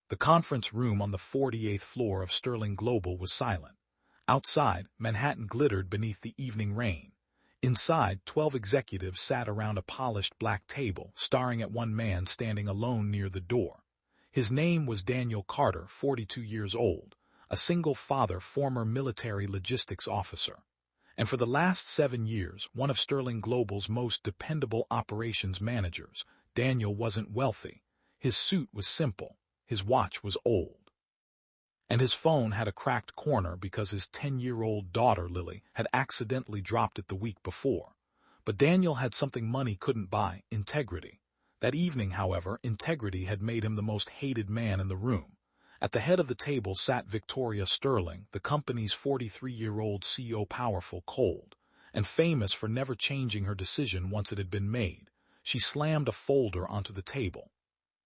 The conference room on the 48th floor of Sterling Global was silent. Outside, Manhattan glittered beneath the evening rain. Inside, 12 executives sat around a polished black table, staring at one man standing alone near the door. His name was Daniel Carter, 42 years old, a single father, former military logistics officer. And for the last 7 years, one of Sterling Global's most dependable operations managers. Daniel wasn't wealthy. His suit was simple. His watch was old. And his phone had a cracked corner because his 10-year-old daughter, Lily, had accidentally dropped it the week before. But Daniel had something money couldn't buy: integrity. That evening, however, integrity had made him the most hated man in the room. At the head of the table sat Victoria Sterling, the company's 43-year-old CEO, powerful, cold, and famous for never changing her decision once it had been made. She slammed a folder onto the table.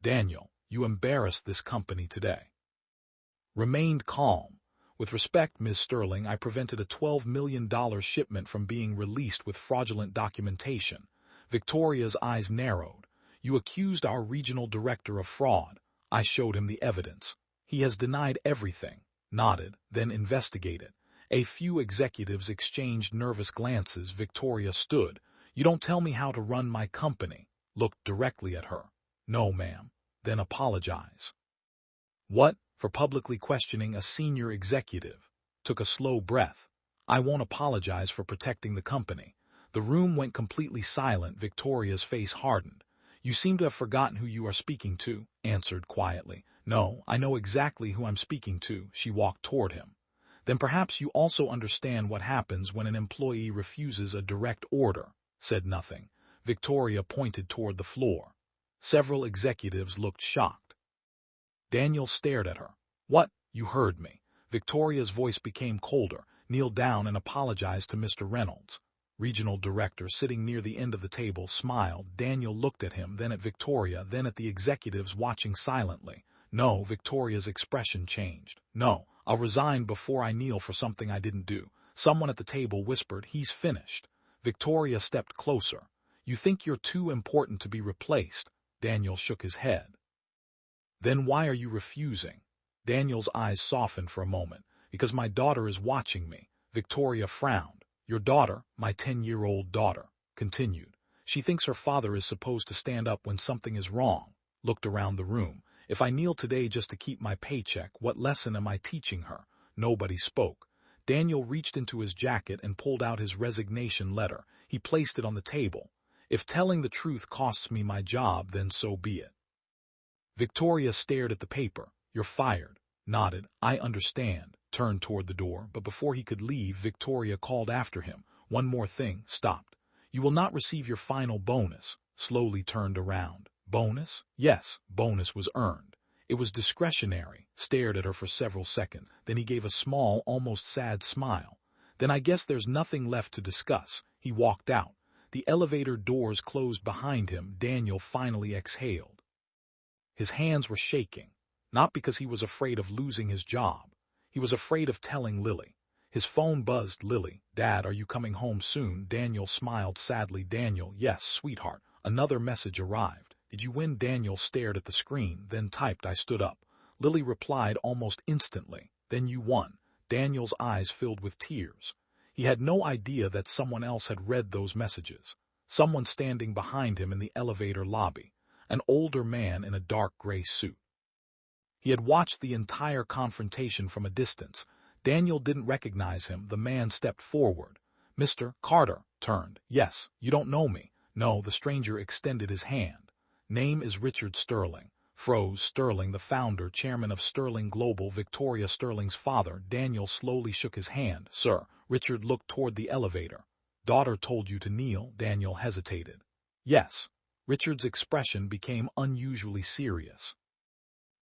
"Daniel, you embarrassed this company today." Remained calm. "With respect, Ms. Sterling, I prevented a $12 million shipment from being released with fraudulent documentation." Victoria's eyes narrowed. "You accused our regional director of fraud. I showed him the evidence. He has denied everything." Nodded, then investigated. A few executives exchanged nervous glances. Victoria stood. "You don't tell me how to run my company." Looked directly at her. "No, ma'am." "Then apologize." "What? For publicly questioning a senior executive?" Took a slow breath. "I won't apologize for protecting the company." The room went completely silent. Victoria's face hardened. "You seem to have forgotten who you are speaking to," answered quietly. "No, I know exactly who I'm speaking to." She walked toward him. "Then perhaps you also understand what happens when an employee refuses a direct order." Said nothing. Victoria pointed toward the floor. Several executives looked shocked. Daniel stared at her. "What? You heard me." Victoria's voice became colder. "Kneel down and apologize to Mr. Reynolds." Regional director, sitting near the end of the table, smiled. Daniel looked at him, then at Victoria, then at the executives watching silently. "No." Victoria's expression changed. "No, I'll resign before I kneel for something I didn't do." Someone at the table whispered, "He's finished." Victoria stepped closer. "You think you're too important to be replaced?" Daniel shook his head. "Then why are you refusing?" Daniel's eyes softened for a moment. "Because my daughter is watching me." Victoria frowned. "Your daughter?" "My 10-year-old daughter," continued. "She thinks her father is supposed to stand up when something is wrong." Looked around the room. "If I kneel today just to keep my paycheck, what lesson am I teaching her?" Nobody spoke. Daniel reached into his jacket and pulled out his resignation letter. He placed it on the table. "If telling the truth costs me my job, then so be it." Victoria stared at the paper. "You're fired." Nodded. "I understand." Turned toward the door, but before he could leave, Victoria called after him. "One more thing." Stopped. "You will not receive your final bonus." Slowly turned around. "Bonus?" "Yes." Bonus was earned. It was discretionary. Stared at her for several seconds. Then he gave a small, almost sad smile. "Then I guess there's nothing left to discuss." He walked out. The elevator doors closed behind him. Daniel finally exhaled. His hands were shaking. Not because he was afraid of losing his job. He was afraid of telling Lily. His phone buzzed. "Lily, Dad, are you coming home soon?" Daniel smiled sadly. "Daniel, yes, sweetheart." Another message arrived. "Did you win?" Daniel stared at the screen, then typed, "I stood up." Lily replied almost instantly. "Then you won." Daniel's eyes filled with tears. He had no idea that someone else had read those messages. Someone standing behind him in the elevator lobby. An older man in a dark gray suit. He had watched the entire confrontation from a distance. Daniel didn't recognize him. The man stepped forward. "Mr. Carter." Turned. "Yes. You don't know me?" "No." The stranger extended his hand. "Name is Richard Sterling." Froze. Sterling, the founder, chairman of Sterling Global, Victoria Sterling's father. Daniel slowly shook his hand. "Sir." Richard looked toward the elevator. "Daughter told you to kneel." Daniel hesitated. "Yes." Richard's expression became unusually serious.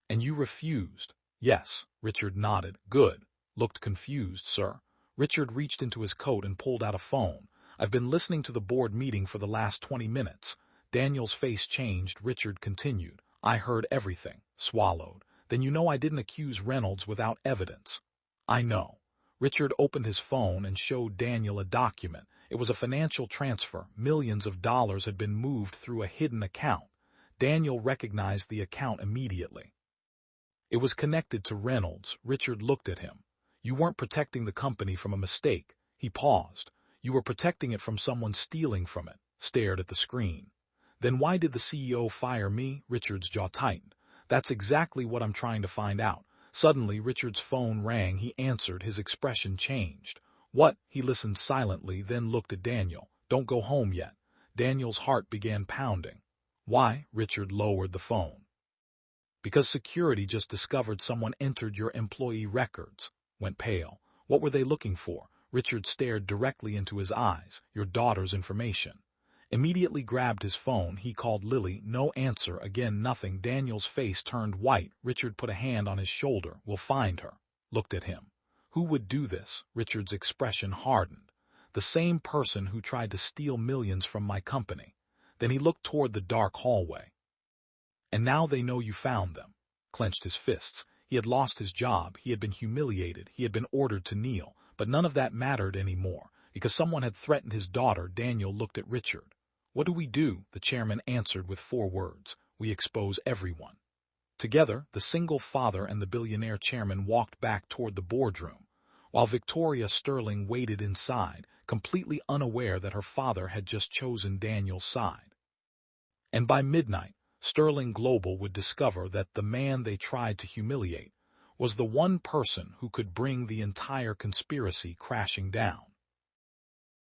"And you refused?" "Yes." Richard nodded. "Good." Looked confused. "Sir." Richard reached into his coat and pulled out a phone. "I've been listening to the board meeting for the last 20 minutes. Daniel's face changed. Richard continued. "I heard everything." Swallowed. "Then you know I didn't accuse Reynolds without evidence." "I know." Richard opened his phone and showed Daniel a document. It was a financial transfer. Millions of dollars had been moved through a hidden account. Daniel recognized the account immediately. It was connected to Reynolds. Richard looked at him. You weren't protecting the company from a mistake. He paused. You were protecting it from someone stealing from it. Stared at the screen. Then why did the CEO fire me? Richard's jaw tightened. That's exactly what I'm trying to find out. Suddenly, Richard's phone rang. He answered. His expression changed. What? He listened silently, then looked at Daniel. Don't go home yet. Daniel's heart began pounding. Why? Richard lowered the phone. Because security just discovered someone entered your employee records. Went pale. What were they looking for? Richard stared directly into his eyes. Your daughter's information. Immediately grabbed his phone. He called Lily. No answer. Again nothing. Daniel's face turned white. Richard put a hand on his shoulder. We'll find her. Looked at him. Who would do this? Richard's expression hardened. The same person who tried to steal millions from my company. Then he looked toward the dark hallway. And now they know you found them. Clenched his fists. He had lost his job. He had been humiliated. He had been ordered to kneel. But none of that mattered anymore, because someone had threatened his daughter. Daniel looked at Richard. What do we do? The chairman answered with 4 words. We expose everyone. Together, the single father and the billionaire chairman walked back toward the boardroom, while Victoria Sterling waited inside, completely unaware that her father had just chosen Daniel's side. And by midnight, Sterling Global would discover that the man they tried to humiliate was the one person who could bring the entire conspiracy crashing down.